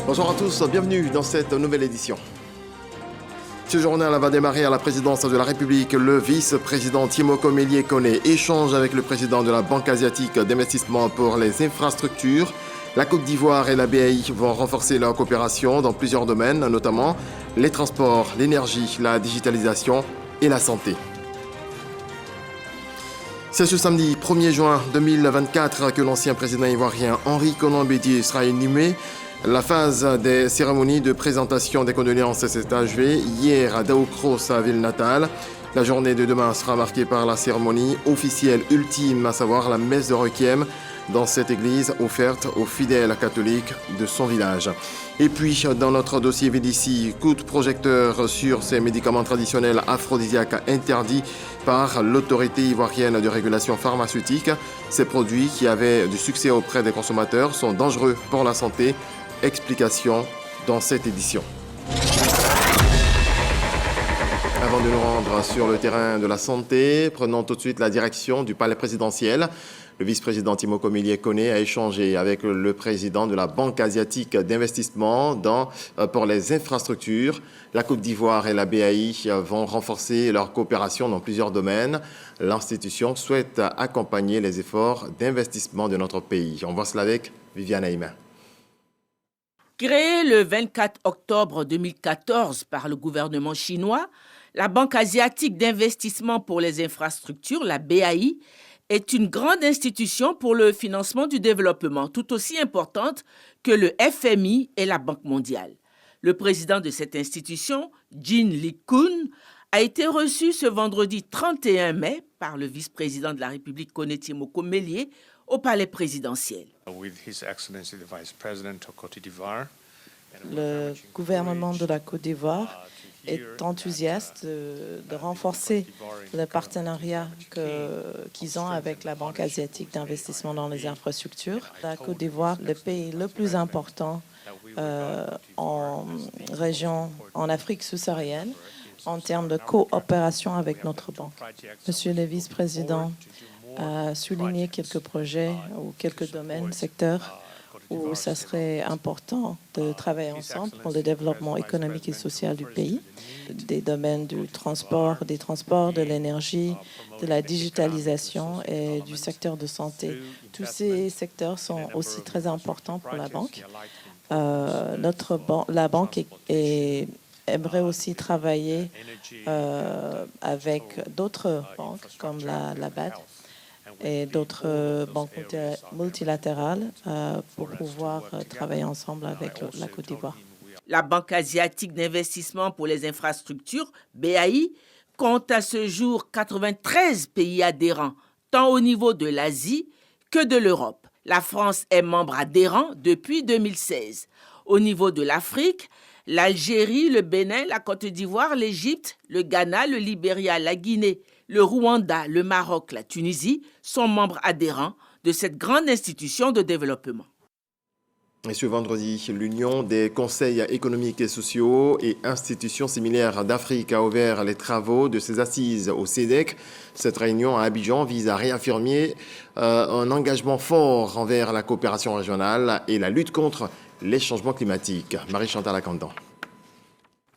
Bonjour à tous, bienvenue dans cette nouvelle édition. Ce journal va démarrer à la présidence de la République. Le vice-président Timoko Melie Kone échange avec le président de la Banque asiatique d'investissement pour les infrastructures. La Côte d'Ivoire et la BAI vont renforcer leur coopération dans plusieurs domaines, notamment les transports, l'énergie, la digitalisation et la santé. C'est ce samedi 1er juin 2024 que l'ancien président ivoirien Henri Konan Bédié sera inhumé. La phase des cérémonies de présentation des condoléances s'est achevée hier à Daoukro, sa ville natale. La journée de demain sera marquée par la cérémonie officielle ultime, à savoir la messe de requiem dans cette église offerte aux fidèles catholiques de son village. Et puis, dans notre dossier VDC, coup de projecteur sur ces médicaments traditionnels aphrodisiaques interdits par l'autorité ivoirienne de régulation pharmaceutique. Ces produits qui avaient du succès auprès des consommateurs sont dangereux pour la santé. Explication dans cette édition. Avant de nous rendre sur le terrain de la santé, prenons tout de suite la direction du palais présidentiel. Le vice-président Timoko Melie Kone a échangé avec le président de la Banque asiatique d'investissement pour les infrastructures. La Côte d'Ivoire et la BAI vont renforcer leur coopération dans plusieurs domaines. L'institution souhaite accompagner les efforts d'investissement de notre pays. On voit cela avec Viviane Aïma. Créée le 24 octobre 2014 par le gouvernement chinois, la Banque asiatique d'investissement pour les infrastructures, la BAI, est une grande institution pour le financement du développement, tout aussi importante que le FMI et la Banque mondiale. Le président de cette institution, Jin Lee-kun, a été reçu ce vendredi 31 mai par le vice-président de la République, Kone Timoko Melie, au palais présidentiel. Le gouvernement de la Côte d'Ivoire est enthousiaste de renforcer le partenariat qu'ils ont avec la Banque asiatique d'investissement dans les infrastructures. La Côte d'Ivoire, le pays le plus important en région, en Afrique subsaharienne, en termes de coopération avec notre banque. Monsieur le vice-président a souligné quelques projets ou quelques domaines, secteurs où ça serait important de travailler ensemble pour le développement économique et social du pays. Des domaines du transport, des transports, de l'énergie, de la digitalisation et du secteur de santé. Tous ces secteurs sont aussi très importants pour la banque. La banque aimerait aussi travailler avec d'autres banques comme la BAD et d'autres banques multilatérales pour pouvoir travailler ensemble avec la Côte d'Ivoire. La Banque asiatique d'investissement pour les infrastructures, BAI, compte à ce jour 93 pays adhérents, tant au niveau de l'Asie que de l'Europe. La France est membre adhérent depuis 2016. Au niveau de l'Afrique, l'Algérie, le Bénin, la Côte d'Ivoire, l'Égypte, le Ghana, le Libéria, la Guinée, le Rwanda, le Maroc, la Tunisie sont membres adhérents de cette grande institution de développement. Et ce vendredi, l'Union des conseils économiques et sociaux et institutions similaires d'Afrique a ouvert les travaux de ses assises au SEDEC. Cette réunion à Abidjan vise à réaffirmer un engagement fort envers la coopération régionale et la lutte contre les changements climatiques. Marie-Chantal Akandan.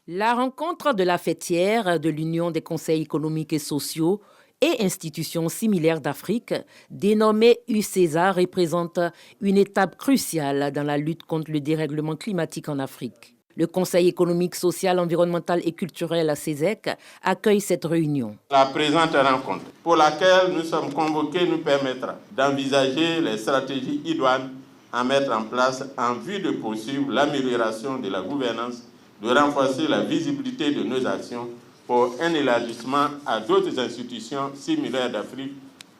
La rencontre de la fêtière de l'Union des conseils économiques et sociaux et institutions similaires d'Afrique, dénommée UCESA, représente une étape cruciale dans la lutte contre le dérèglement climatique en Afrique. Le Conseil économique, social, environnemental et culturel à SEDEC accueille cette réunion. La présente rencontre, pour laquelle nous sommes convoqués, nous permettra d'envisager les stratégies idoines à mettre en place en vue de poursuivre l'amélioration de la gouvernance, de renforcer la visibilité de nos actions pour un élargissement à d'autres institutions similaires d'Afrique,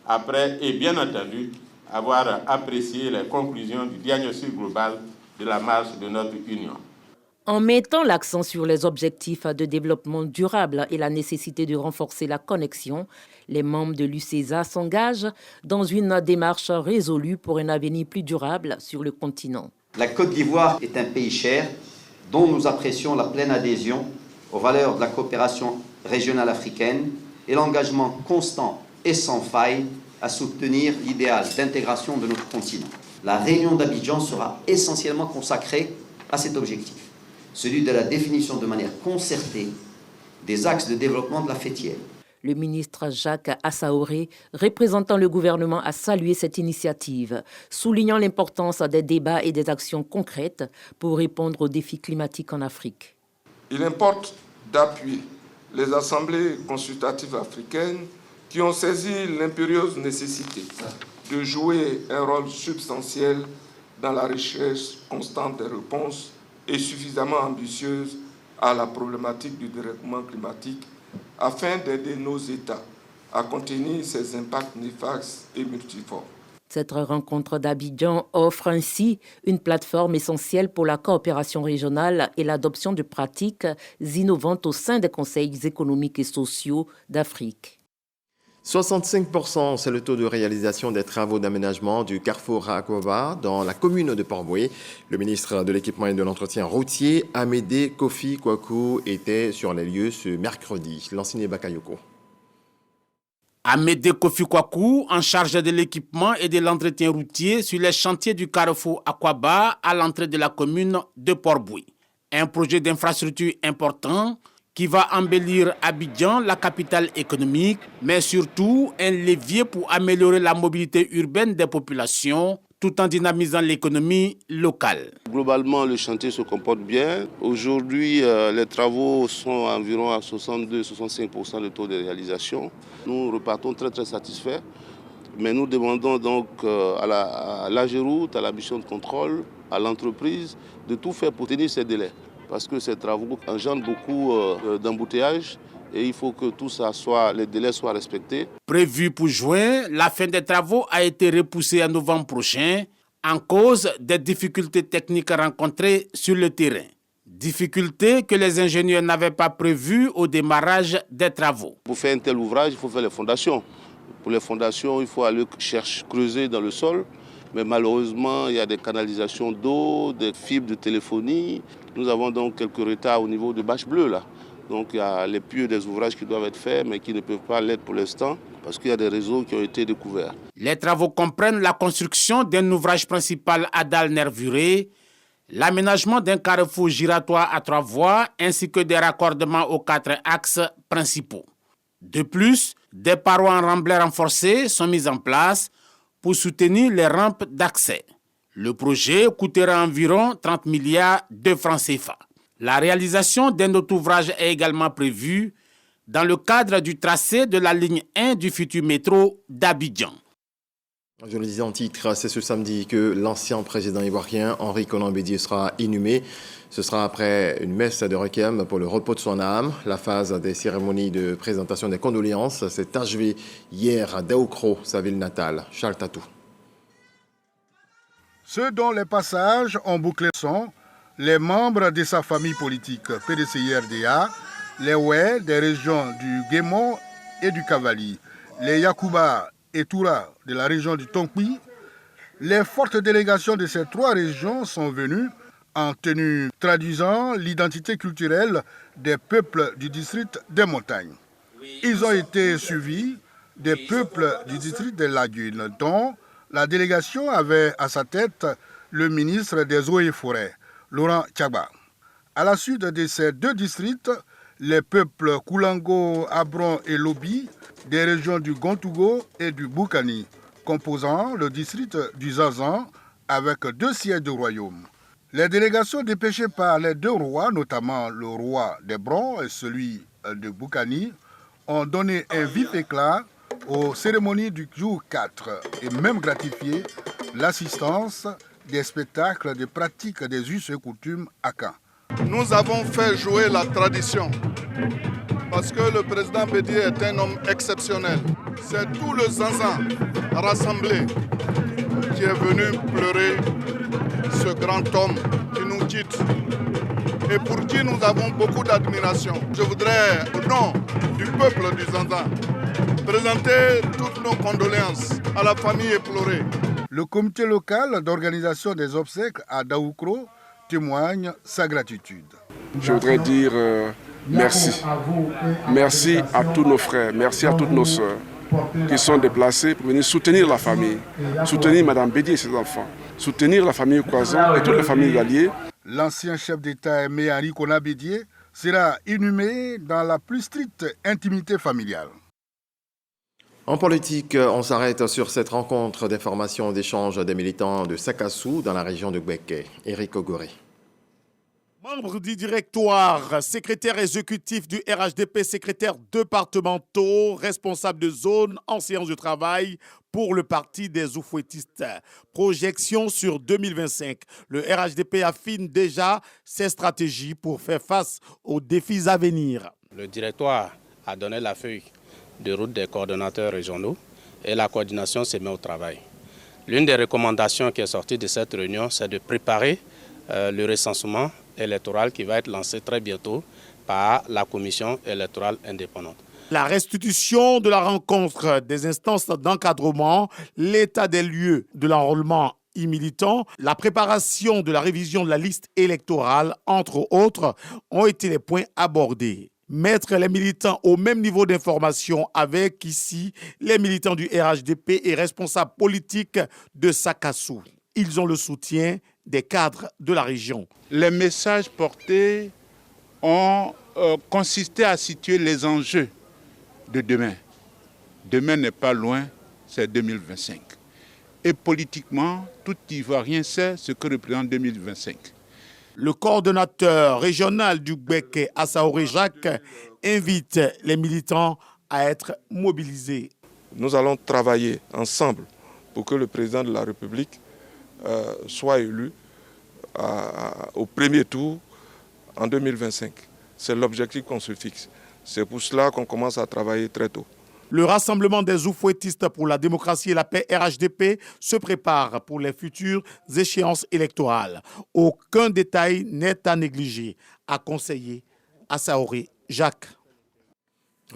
après et bien entendu avoir apprécié les conclusions du diagnostic global de la marche de notre Union. En mettant l'accent sur les objectifs de développement durable et la nécessité de renforcer la connexion, les membres de l'UCESA s'engagent dans une démarche résolue pour un avenir plus durable sur le continent. La Côte d'Ivoire est un pays cher dont nous apprécions la pleine adhésion aux valeurs de la coopération régionale africaine et l'engagement constant et sans faille à soutenir l'idéal d'intégration de notre continent. La réunion d'Abidjan sera essentiellement consacrée à cet objectif, celui de la définition de manière concertée des axes de développement de la fêtière. Le ministre Jacques Assaoré, représentant le gouvernement, a salué cette initiative, soulignant l'importance des débats et des actions concrètes pour répondre aux défis climatiques en Afrique. Il importe d'appuyer les assemblées consultatives africaines qui ont saisi l'impérieuse nécessité de jouer un rôle substantiel dans la recherche constante des réponses et suffisamment ambitieuse à la problématique du dérèglement climatique afin d'aider nos États à contenir ces impacts néfastes et multiformes. Cette rencontre d'Abidjan offre ainsi une plateforme essentielle pour la coopération régionale et l'adoption de pratiques innovantes au sein des conseils économiques et sociaux d'Afrique. 65%, c'est le taux de réalisation des travaux d'aménagement du carrefour Akwaba dans la commune de Port-Boué. Le ministre de l'Équipement et de l'Entretien routier, Amédée Kofi Kwaku, était sur les lieux ce mercredi. Lansine Bakayoko. Amédée Kofi Kwaku, en charge de l'équipement et de l'entretien routier sur les chantiers du carrefour Akwaba à l'entrée de la commune de Port-Boué. Un projet d'infrastructure important qui va embellir Abidjan, la capitale économique, mais surtout un levier pour améliorer la mobilité urbaine des populations, tout en dynamisant l'économie locale. Globalement, le chantier se comporte bien. Aujourd'hui, les travaux sont environ à 62-65% de taux de réalisation. Nous repartons très satisfaits, mais nous demandons donc à l'AGEROUTE, à la mission de contrôle, à l'entreprise, de tout faire pour tenir ces délais. Parce que ces travaux engendrent beaucoup d'embouteillages et il faut que tout ça les délais soient respectés. Prévu pour juin, la fin des travaux a été repoussée en novembre prochain en cause des difficultés techniques rencontrées sur le terrain. Difficultés que les ingénieurs n'avaient pas prévues au démarrage des travaux. Pour faire un tel ouvrage, il faut faire les fondations. Pour les fondations, il faut aller creuser dans le sol. Mais malheureusement, il y a des canalisations d'eau, des fibres de téléphonie. Nous avons donc quelques retards au niveau de bâches bleues là. Donc il y a les pieux des ouvrages qui doivent être faits, mais qui ne peuvent pas l'être pour l'instant, parce qu'il y a des réseaux qui ont été découverts. Les travaux comprennent la construction d'un ouvrage principal à dalles nervurées, l'aménagement d'un carrefour giratoire à 3 voies, ainsi que des raccordements aux 4 axes principaux. De plus, des parois en remblai renforcées sont mises en place pour soutenir les rampes d'accès. Le projet coûtera environ 30 milliards de francs CFA. La réalisation d'un autre ouvrage est également prévue dans le cadre du tracé de la ligne 1 du futur métro d'Abidjan. Je le disais en titre, c'est ce samedi que l'ancien président ivoirien Henri Konan Bédié sera inhumé. Ce sera après une messe de requiem pour le repos de son âme. La phase des cérémonies de présentation des condoléances s'est achevée hier à Daoukro, sa ville natale. Charles Tatou. Ceux dont les passages ont bouclé sont les membres de sa famille politique, PDCI-RDA, les Oué des régions du Guémon et du Cavali, les Yakuba et Toura de la région du Tonkpi. Les fortes délégations de ces 3 régions sont venues en tenue traduisant l'identité culturelle des peuples du district des montagnes. Ils ont été suivis des peuples du district des lagunes, dont la délégation avait à sa tête le ministre des Eaux et Forêts, Laurent Tchagba. À la suite de ces 2 districts, les peuples Koulango, Abron et Lobi, des régions du Gontougo et du Boukani, composant le district du Zazan avec 2 sièges de royaume. Les délégations dépêchées par les 2 rois, notamment le roi d'Hébron et celui de Boukani, ont donné un vif éclat aux cérémonies du jour 4 et même gratifié l'assistance des spectacles de pratique des us et coutumes à Caen. Nous avons fait jouer la tradition parce que le président Bédié est un homme exceptionnel. C'est tout le Zanzan rassemblé qui est venu pleurer ce grand homme qui nous quitte et pour qui nous avons beaucoup d'admiration. Je voudrais, au nom du peuple du Zanzan, présenter toutes nos condoléances à la famille éplorée. Le comité local d'organisation des obsèques à Daoukro témoigne sa gratitude. Je voudrais dire merci. Merci à tous nos frères, merci à toutes nos sœurs qui sont déplacés pour venir soutenir la famille, soutenir Mme Bédié et ses enfants, soutenir la famille Kwazan et toutes les familles alliées. L'ancien chef d'État Aimé Henri Konan Bédié sera inhumé dans la plus stricte intimité familiale. En politique, on s'arrête sur cette rencontre d'information d'échange des militants de Sakassou dans la région de Gbeke. Éric Ogoré. Membres du directoire, secrétaire exécutif du RHDP, secrétaires départementaux, responsables de zone en séance de travail pour le parti des oufouettistes. Projection sur 2025. Le RHDP affine déjà ses stratégies pour faire face aux défis à venir. Le directoire a donné la feuille de route des coordonnateurs régionaux et la coordination se met au travail. L'une des recommandations qui est sortie de cette réunion, c'est de préparer le recensement électoral qui va être lancé très bientôt par la commission électorale indépendante. La restitution de la rencontre des instances d'encadrement, l'état des lieux de l'enrôlement militant, la préparation de la révision de la liste électorale, entre autres, ont été les points abordés. Mettre les militants au même niveau d'information avec ici les militants du RHDP et responsables politiques de Sakassou. Ils ont le soutien des cadres de la région. Les messages portés ont consisté à situer les enjeux de demain. Demain n'est pas loin, c'est 2025. Et politiquement, tout Ivoirien sait ce que représente 2025. Le coordonnateur régional du Gbeke, Assaoré Jacques, invite les militants à être mobilisés. Nous allons travailler ensemble pour que le président de la République soit élu au premier tour en 2025. C'est l'objectif qu'on se fixe. C'est pour cela qu'on commence à travailler très tôt. Le rassemblement des oufouettistes pour la démocratie et la paix RHDP se prépare pour les futures échéances électorales. Aucun détail n'est à négliger, a conseillé Assaoré Jacques.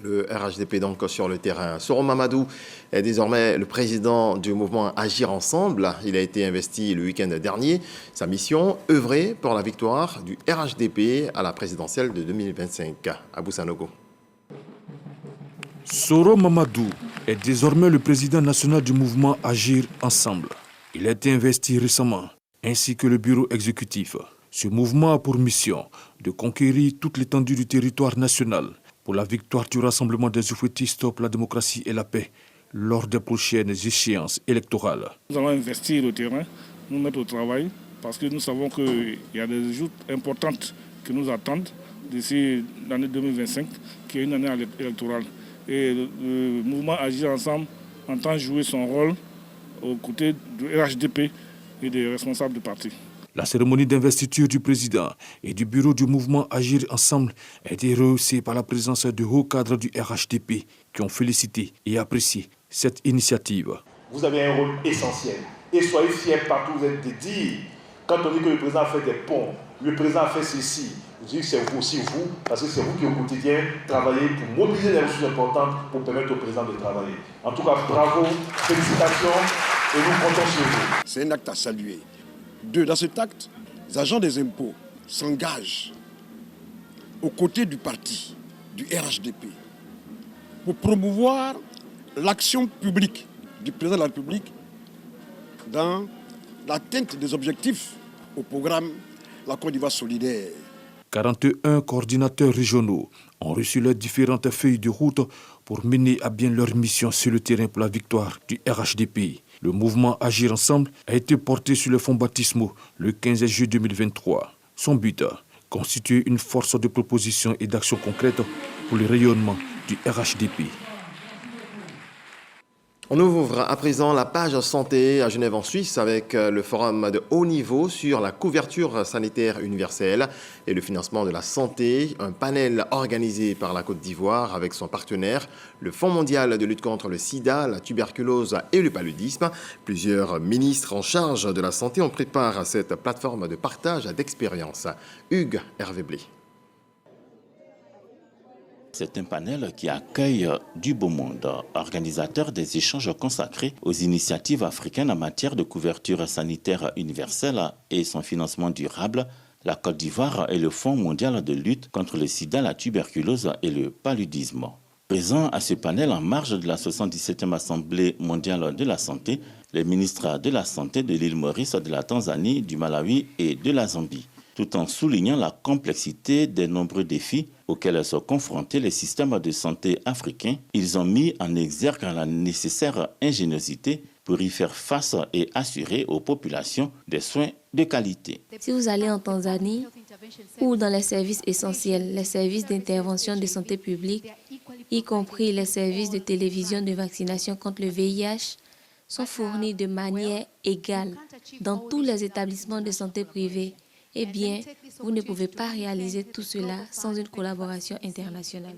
Le RHDP donc sur le terrain. Soro Mamadou est désormais le président du mouvement Agir Ensemble. Il a été investi le week-end dernier. Sa mission, œuvrer pour la victoire du RHDP à la présidentielle de 2025. Abou Sanogo. Soro Mamadou est désormais le président national du mouvement Agir Ensemble. Il a été investi récemment, ainsi que le bureau exécutif. Ce mouvement a pour mission de conquérir toute l'étendue du territoire national pour la victoire du rassemblement des oufouettistes pour la démocratie et la paix lors des prochaines échéances électorales. Nous allons investir le terrain, nous mettre au travail, parce que nous savons qu'il y a des joutes importantes qui nous attendent d'ici l'année 2025, qui est une année électorale. Et le mouvement Agir Ensemble entend jouer son rôle aux côtés du RHDP et des responsables du parti. La cérémonie d'investiture du président et du bureau du mouvement Agir Ensemble a été rehaussée par la présence de hauts cadres du RHDP qui ont félicité et apprécié cette initiative. Vous avez un rôle essentiel et soyez fiers partout où vous êtes de dire, quand on dit que le président fait des ponts, le président fait ceci, vous dites que c'est vous aussi vous, parce que c'est vous qui au quotidien travaillez pour mobiliser les ressources importantes pour permettre au président de travailler. En tout cas, bravo, félicitations et nous comptons sur vous. C'est un acte à saluer. Dans cet acte, les agents des impôts s'engagent aux côtés du parti, du RHDP, pour promouvoir l'action publique du président de la République dans l'atteinte des objectifs au programme La Côte d'Ivoire solidaire. 41 coordinateurs régionaux ont reçu leurs différentes feuilles de route pour mener à bien leur mission sur le terrain pour la victoire du RHDP. Le mouvement Agir Ensemble a été porté sur le fonds baptismaux le 15 juillet 2023. Son but, constituer une force de proposition et d'action concrète pour le rayonnement du RHDP. On ouvre à présent la page santé à Genève en Suisse avec le forum de haut niveau sur la couverture sanitaire universelle et le financement de la santé, un panel organisé par la Côte d'Ivoire avec son partenaire, le Fonds mondial de lutte contre le sida, la tuberculose et le paludisme. Plusieurs ministres en charge de la santé ont préparé cette plateforme de partage d'expériences. Hugues Hervé Blé. C'est un panel qui accueille du beau monde, organisateur des échanges consacrés aux initiatives africaines en matière de couverture sanitaire universelle et son financement durable. La Côte d'Ivoire et le Fonds mondial de lutte contre le sida, la tuberculose et le paludisme. Présents à ce panel en marge de la 77e Assemblée mondiale de la santé, les ministres de la santé de l'île Maurice, de la Tanzanie, du Malawi et de la Zambie. tout en soulignant la complexité des nombreux défis auxquels sont confrontés les systèmes de santé africains. Ils ont mis en exergue la nécessaire ingéniosité pour y faire face et assurer aux populations des soins de qualité. Si vous allez en Tanzanie ou dans les services essentiels, les services d'intervention de santé publique, y compris les services de télévision de vaccination contre le VIH, sont fournis de manière égale dans tous les établissements de santé privés. Eh bien, vous ne pouvez pas réaliser tout cela sans une collaboration internationale.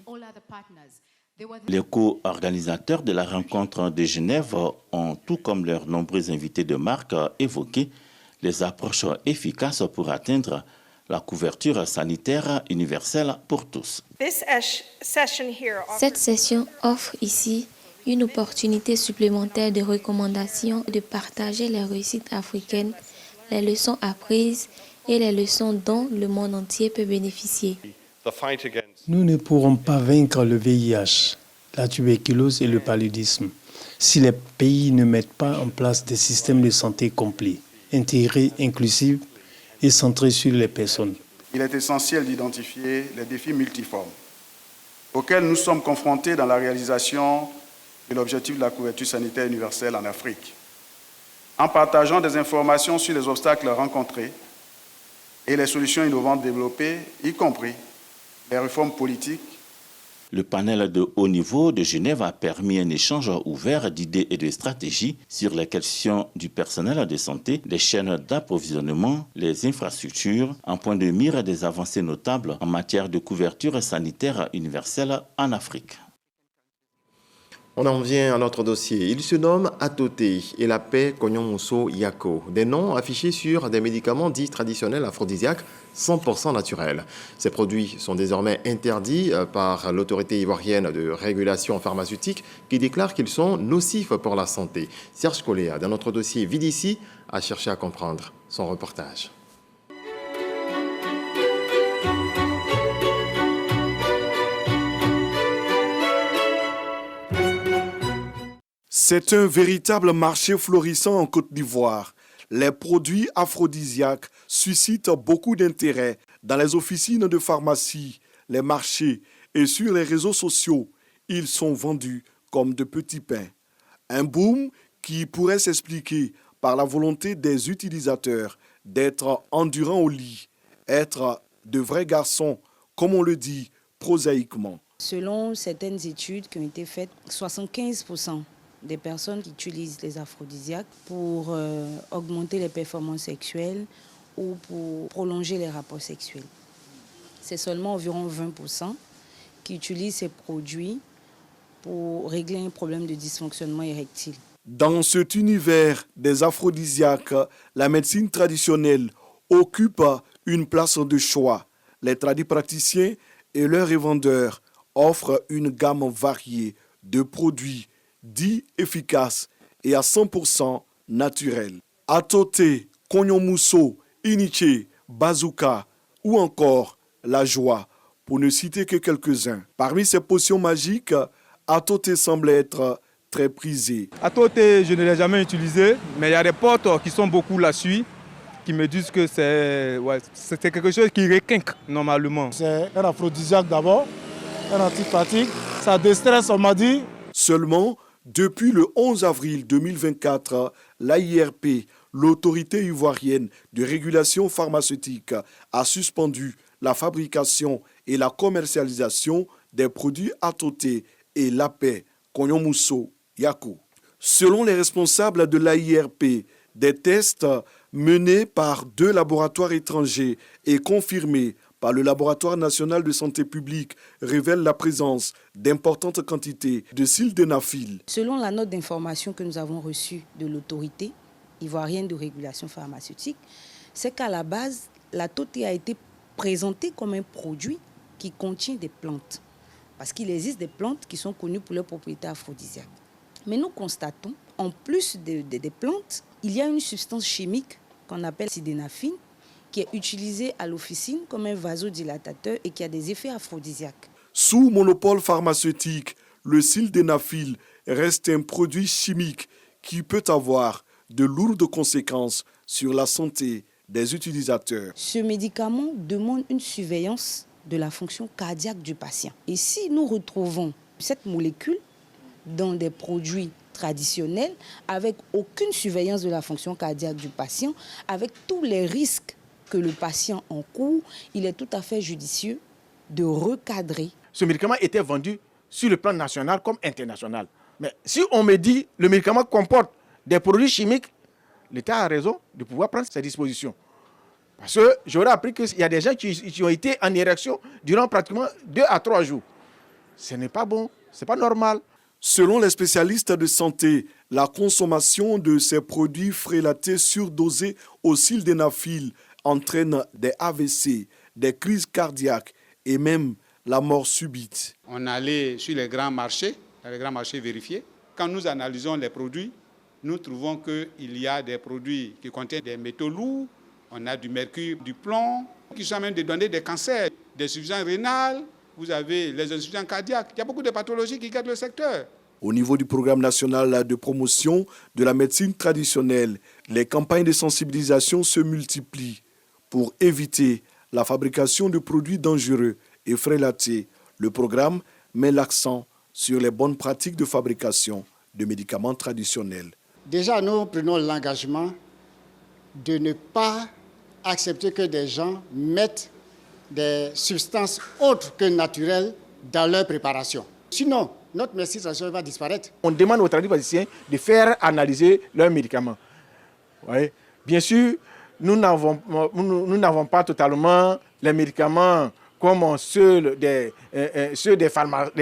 Les co-organisateurs de la rencontre de Genève ont, tout comme leurs nombreux invités de marque, évoqué les approches efficaces pour atteindre la couverture sanitaire universelle pour tous. Cette session offre ici une opportunité supplémentaire de recommandation, de partager les réussites africaines, les leçons apprises et les leçons dont le monde entier peut bénéficier. Nous ne pourrons pas vaincre le VIH, la tuberculose et le paludisme si les pays ne mettent pas en place des systèmes de santé complets, intégrés, inclusifs et centrés sur les personnes. Il est essentiel d'identifier les défis multiformes auxquels nous sommes confrontés dans la réalisation de l'objectif de la couverture sanitaire universelle en Afrique, en partageant des informations sur les obstacles rencontrés et les solutions innovantes développées, y compris les réformes politiques. Le panel de haut niveau de Genève a permis un échange ouvert d'idées et de stratégies sur les questions du personnel de santé, les chaînes d'approvisionnement, les infrastructures, en point de mire des avancées notables en matière de couverture sanitaire universelle en Afrique. On en vient à notre dossier. Il se nomme Atoté et la paix Konyomuso Yako, des noms affichés sur des médicaments dits traditionnels aphrodisiaques 100% naturels. Ces produits sont désormais interdits par l'autorité ivoirienne de régulation pharmaceutique qui déclare qu'ils sont nocifs pour la santé. Serge Coléa, dans notre dossier Vidici, a cherché à comprendre son reportage. C'est un véritable marché florissant en Côte d'Ivoire. Les produits aphrodisiaques suscitent beaucoup d'intérêt dans les officines de pharmacie, les marchés et sur les réseaux sociaux. Ils sont vendus comme de petits pains. Un boom qui pourrait s'expliquer par la volonté des utilisateurs d'être endurants au lit, être de vrais garçons, comme on le dit prosaïquement. Selon certaines études qui ont été faites, 75% des personnes qui utilisent les aphrodisiaques pour augmenter les performances sexuelles ou pour prolonger les rapports sexuels. C'est seulement environ 20% qui utilisent ces produits pour régler un problème de dysfonctionnement érectile. Dans cet univers des aphrodisiaques, la médecine traditionnelle occupe une place de choix. Les tradipraticiens et leurs revendeurs offrent une gamme variée de produits dits efficaces et à 100% naturels. Atoté, Konyomuso, Iniché, Bazooka ou encore la joie, pour ne citer que quelques-uns. Parmi ces potions magiques, Atoté semble être très prisé. Atoté, je ne l'ai jamais utilisé, mais il y a des potes qui sont beaucoup là-dessus, qui me disent que c'est quelque chose qui requinque normalement. C'est un aphrodisiaque d'abord, un antipathique, ça déstresse, on m'a dit. Seulement, depuis le 11 avril 2024, l'AIRP, l'autorité ivoirienne de régulation pharmaceutique, a suspendu la fabrication et la commercialisation des produits Atoté et la paix Konyomuso Yako. Selon les responsables de l'AIRP, des tests menés par 2 laboratoires étrangers et confirmés par le Laboratoire national de santé publique révèlent la présence d'importantes quantités de sildenafil. Selon la note d'information que nous avons reçue de l'autorité ivoirienne de régulation pharmaceutique, c'est qu'à la base, l'Atoté a été présenté comme un produit qui contient des plantes. Parce qu'il existe des plantes qui sont connues pour leurs propriétés aphrodisiaques. Mais nous constatons, en plus des plantes, il y a une substance chimique qu'on appelle sildenafil, qui est utilisé à l'officine comme un vasodilatateur et qui a des effets aphrodisiaques. Sous monopole pharmaceutique, le sildenafil reste un produit chimique qui peut avoir de lourdes conséquences sur la santé des utilisateurs. Ce médicament demande une surveillance de la fonction cardiaque du patient. Et si nous retrouvons cette molécule dans des produits traditionnels, avec aucune surveillance de la fonction cardiaque du patient, avec tous les risques que le patient encourt, il est tout à fait judicieux de recadrer. Ce médicament était vendu sur le plan national comme international. Mais si on me dit que le médicament comporte des produits chimiques, l'État a raison de pouvoir prendre ses dispositions. Parce que j'aurais appris qu'il y a des gens qui ont été en érection durant pratiquement 2 à 3 jours. Ce n'est pas bon, ce n'est pas normal. Selon les spécialistes de santé, la consommation de ces produits frélatés surdosés au sildenafil entraîne des AVC, des crises cardiaques et même la mort subite. On allait sur les grands marchés vérifiés. Quand nous analysons les produits, nous trouvons qu'il y a des produits qui contiennent des métaux lourds, on a du mercure, du plomb, qui sont même de donner des cancers, des insuffisances rénales, vous avez les insuffisances cardiaques. Il y a beaucoup de pathologies qui guettent le secteur. Au niveau du programme national de promotion de la médecine traditionnelle, les campagnes de sensibilisation se multiplient pour éviter la fabrication de produits dangereux et frélatés. Le programme met l'accent sur les bonnes pratiques de fabrication de médicaments traditionnels. Déjà, nous prenons l'engagement de ne pas accepter que des gens mettent des substances autres que naturelles dans leur préparation. Sinon, notre médecine traditionnelle va disparaître. On demande aux tradipraticiens de faire analyser leurs médicaments. Oui. Bien sûr, nous n'avons pas totalement les médicaments comme ceux des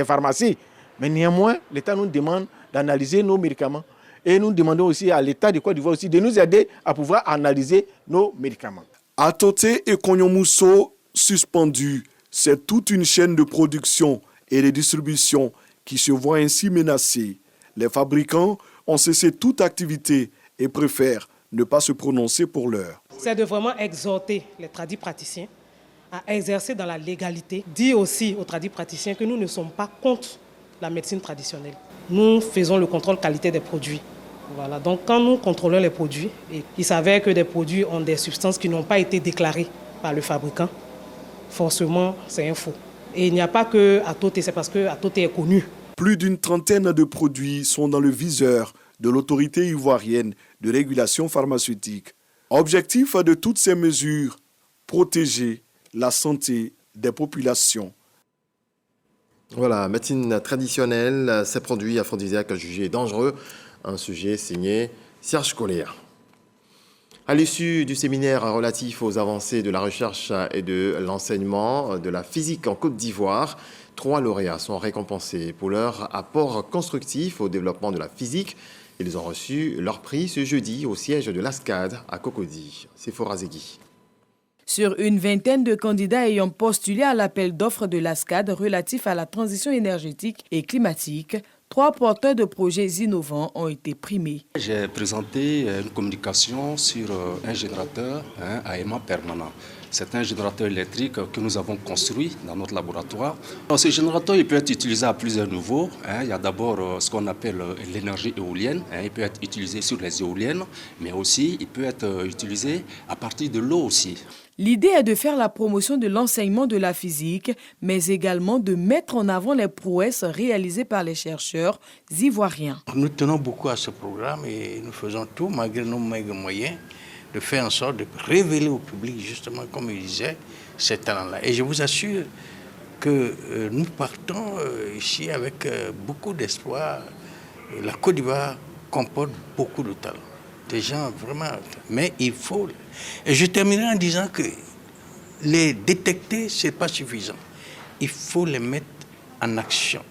pharmacies. Mais néanmoins, l'État nous demande d'analyser nos médicaments. Et nous demandons aussi à l'État de Côte d'Ivoire aussi de nous aider à pouvoir analyser nos médicaments. Atoté et Konyomousso suspendus, c'est toute une chaîne de production et de distribution qui se voit ainsi menacée. Les fabricants ont cessé toute activité et préfèrent ne pas se prononcer pour l'heure. C'est de vraiment exhorter les tradipraticiens à exercer dans la légalité. Dire aussi aux tradipraticiens que nous ne sommes pas contre la médecine traditionnelle. Nous faisons le contrôle qualité des produits. Voilà. Donc quand nous contrôlons les produits, et il s'avère que des produits ont des substances qui n'ont pas été déclarées par le fabricant, forcément c'est un faux. Et il n'y a pas que Atoté, c'est parce que Atoté est connu. Plus d'une trentaine de produits sont dans le viseur de l'autorité ivoirienne de régulation pharmaceutique. Objectif de toutes ces mesures, protéger la santé des populations. Voilà, médecine traditionnelle, ces produits aphrodisiaques jugés dangereux, un sujet signé Serge Collier. À l'issue du séminaire relatif aux avancées de la recherche et de l'enseignement de la physique en Côte d'Ivoire, 3 lauréats sont récompensés pour leur apport constructif au développement de la physique. Ils ont reçu leur prix ce jeudi au siège de l'ASCAD à Cocody. C'est Forazegui. Sur une vingtaine de candidats ayant postulé à l'appel d'offres de l'ASCAD relatif à la transition énergétique et climatique, 3 porteurs de projets innovants ont été primés. J'ai présenté une communication sur un générateur à aimant permanent. C'est un générateur électrique que nous avons construit dans notre laboratoire. Alors, ce générateur il peut être utilisé à plusieurs niveaux. Il y a d'abord ce qu'on appelle l'énergie éolienne. Il peut être utilisé sur les éoliennes, mais aussi il peut être utilisé à partir de l'eau aussi. L'idée est de faire la promotion de l'enseignement de la physique, mais également de mettre en avant les prouesses réalisées par les chercheurs ivoiriens. Nous tenons beaucoup à ce programme et nous faisons tout, malgré nos maigres moyens, de faire en sorte de révéler au public, justement, comme il disait, ces talents-là. Et je vous assure que nous partons ici avec beaucoup d'espoir. La Côte d'Ivoire comporte beaucoup de talents. Des gens vraiment... Mais il faut... Et je terminerai en disant que les détecter, ce n'est pas suffisant. Il faut les mettre en action.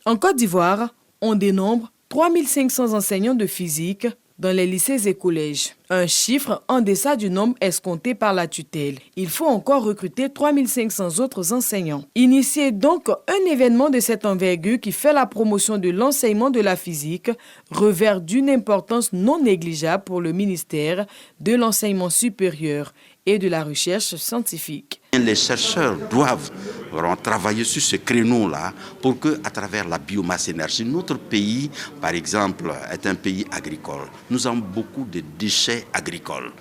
En Côte d'Ivoire, on dénombre 3500 enseignants de physique dans les lycées et collèges. Un chiffre en deçà du nombre escompté par la tutelle. Il faut encore recruter 3500 autres enseignants. Initier donc un événement de cette envergure qui fait la promotion de l'enseignement de la physique revêt d'une importance non négligeable pour le ministère de l'enseignement supérieur et de la recherche scientifique. Les chercheurs doivent Nous allons travailler sur ce créneau-là pour que, à travers la biomasse énergie, notre pays, par exemple, est un pays agricole. Nous avons beaucoup de déchets agricoles,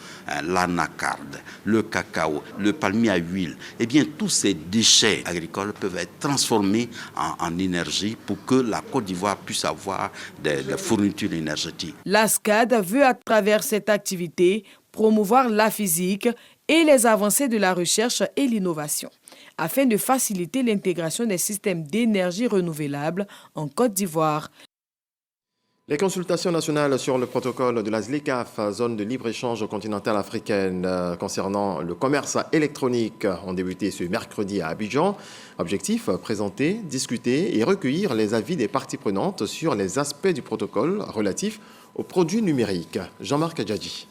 l'anacarde, le cacao, le palmier à huile. Eh bien, tous ces déchets agricoles peuvent être transformés en énergie pour que la Côte d'Ivoire puisse avoir des fournitures énergétiques. La SCAD veut, à travers cette activité, promouvoir la physique et les avancées de la recherche et l'innovation, afin de faciliter l'intégration des systèmes d'énergie renouvelable en Côte d'Ivoire. Les consultations nationales sur le protocole de la ZLECAf, zone de libre-échange continentale africaine, concernant le commerce électronique, ont débuté ce mercredi à Abidjan. Objectif, présenter, discuter et recueillir les avis des parties prenantes sur les aspects du protocole relatifs aux produits numériques. Jean-Marc Adjadji.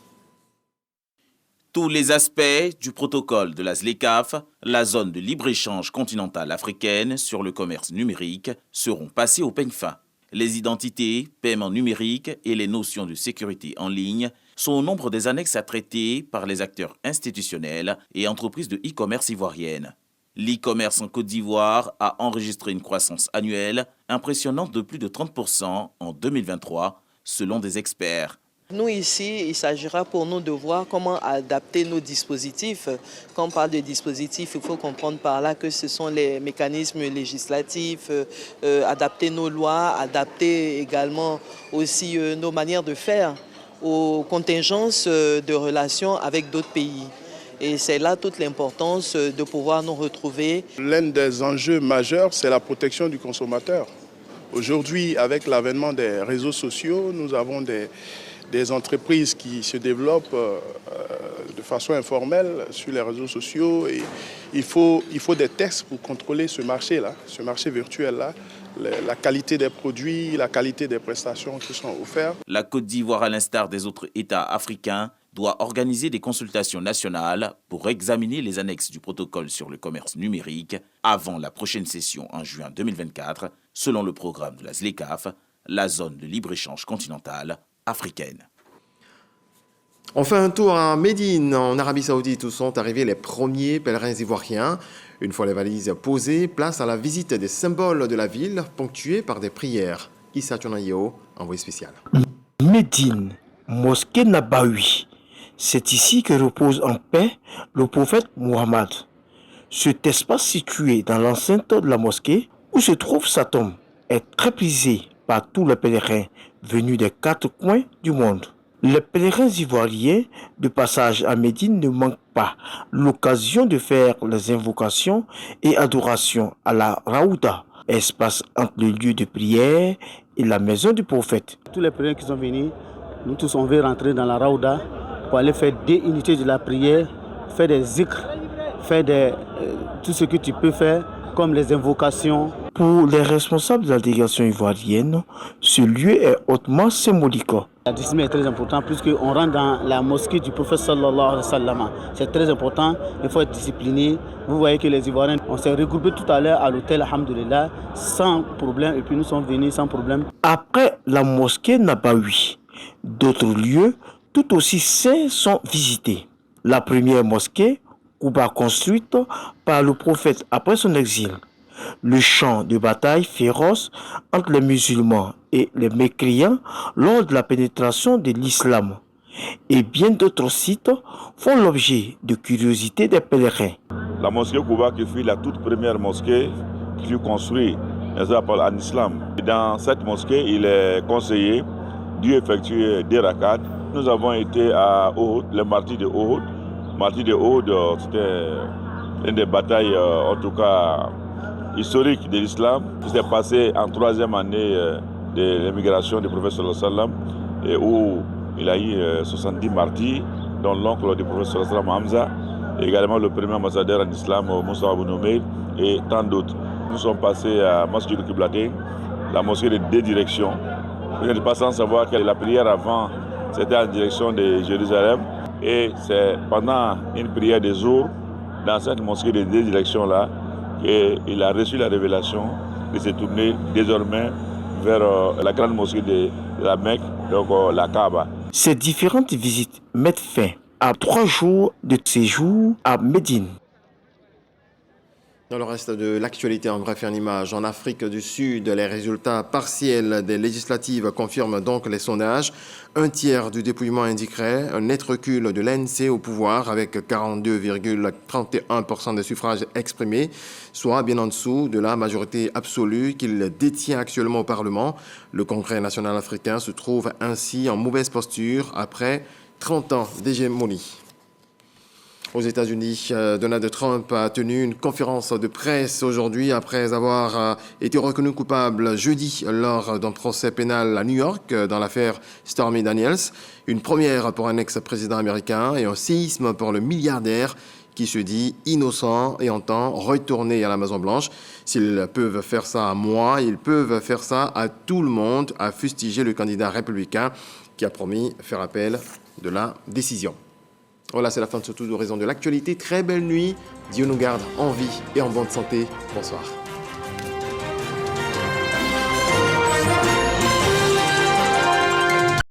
Tous les aspects du protocole de la ZLECAf, la zone de libre-échange continentale africaine sur le commerce numérique, seront passés au peigne fin. Les identités, paiements numériques et les notions de sécurité en ligne sont au nombre des annexes à traiter par les acteurs institutionnels et entreprises de e-commerce ivoiriennes. L'e-commerce en Côte d'Ivoire a enregistré une croissance annuelle impressionnante de plus de 30% en 2023, selon des experts. Nous ici, il s'agira pour nous de voir comment adapter nos dispositifs. Quand on parle de dispositifs, il faut comprendre par là que ce sont les mécanismes législatifs, adapter nos lois, adapter également aussi nos manières de faire aux contingences de relations avec d'autres pays. Et c'est là toute l'importance de pouvoir nous retrouver. L'un des enjeux majeurs, c'est la protection du consommateur. Aujourd'hui, avec l'avènement des réseaux sociaux, nous avons des entreprises qui se développent de façon informelle sur les réseaux sociaux. Et il faut des tests pour contrôler ce marché-là, ce marché virtuel-là, la qualité des produits, la qualité des prestations qui sont offertes. La Côte d'Ivoire, à l'instar des autres États africains, doit organiser des consultations nationales pour examiner les annexes du protocole sur le commerce numérique avant la prochaine session en juin 2024, selon le programme de la ZLECAf, la zone de libre-échange continentale africaine. On fait un tour à Médine, en Arabie Saoudite, où sont arrivés les premiers pèlerins ivoiriens. Une fois les valises posées, place à la visite des symboles de la ville, ponctués par des prières. Issa Tchonayo, envoyé spécial. Médine, mosquée Nabawi. C'est ici que repose en paix le prophète Muhammad. Cet espace situé dans l'enceinte de la mosquée, où se trouve sa tombe, est très prisé par tous les pèlerins venus des 4 coins du monde. Les pèlerins ivoiriens de passage à Médine ne manquent pas l'occasion de faire les invocations et adorations à la Raouda, espace entre le lieu de prière et la maison du prophète. Tous les pèlerins qui sont venus, nous tous on veut rentrer dans la Raouda pour aller faire des unités de la prière, faire des zikrs, faire tout ce que tu peux faire comme les invocations. Pour les responsables de la délégation ivoirienne, ce lieu est hautement symbolique. La discipline est très importante puisqu'on rentre dans la mosquée du prophète sallallahu alayhi wa sallam. C'est très important, il faut être discipliné. Vous voyez que les Ivoiriens, on s'est regroupés tout à l'heure à l'hôtel, alhamdoulilah, sans problème, et puis nous sommes venus sans problème. Après la mosquée Nabawi, d'autres lieux tout aussi saints sont visités. La première mosquée, Kouba, construite par le prophète après son exil. Le champ de bataille féroce entre les musulmans et les mécréants lors de la pénétration de l'islam. Et bien d'autres sites font l'objet de curiosité des pèlerins. La mosquée Kouba, qui fut la toute première mosquée qui fut construite en islam. Dans cette mosquée, il est conseillé d'effectuer des rakats. Nous avons été à Uhud, le martyr de Uhud. Le martyr de Uhud, c'était une des batailles, en tout cas, historique de l'islam, qui s'est passé en 3e année de l'émigration du prophète sallallahu alayhi wa sallam, et où il a eu 70 martyrs, dont l'oncle du prophète sallallahu alayhi wa sallam, Hamza, et également le premier ambassadeur en islam, Moussa Abou Noumeir, et tant d'autres. Nous sommes passés à Masjid Kiblatin, la mosquée de deux directions. Vous n'êtes pas sans savoir que la prière avant, c'était en direction de Jérusalem, et c'est pendant une prière de jour, dans cette mosquée de deux directions-là, et il a reçu la révélation de se tourner désormais vers la grande mosquée de la Mecque, donc la Kaaba. Ces différentes visites mettent fin à 3 jours de séjour à Médine. Dans le reste de l'actualité, en bref et en image, en Afrique du Sud, les résultats partiels des législatives confirment donc les sondages. Un tiers du dépouillement indiquerait un net recul de l'ANC au pouvoir avec 42,31% des suffrages exprimés, soit bien en dessous de la majorité absolue qu'il détient actuellement au Parlement. Le Congrès national africain se trouve ainsi en mauvaise posture après 30 ans d'hégémonie. Aux États-Unis, Donald Trump a tenu une conférence de presse aujourd'hui après avoir été reconnu coupable jeudi lors d'un procès pénal à New York dans l'affaire Stormy Daniels. Une première pour un ex-président américain et un séisme pour le milliardaire qui se dit innocent et entend retourner à la Maison-Blanche. S'ils peuvent faire ça à moi, ils peuvent faire ça à tout le monde, a fustigé le candidat républicain qui a promis faire appel de la décision. Voilà, c'est la fin de ce tour d'horizon de l'actualité. Très belle nuit. Dieu nous garde en vie et en bonne santé. Bonsoir.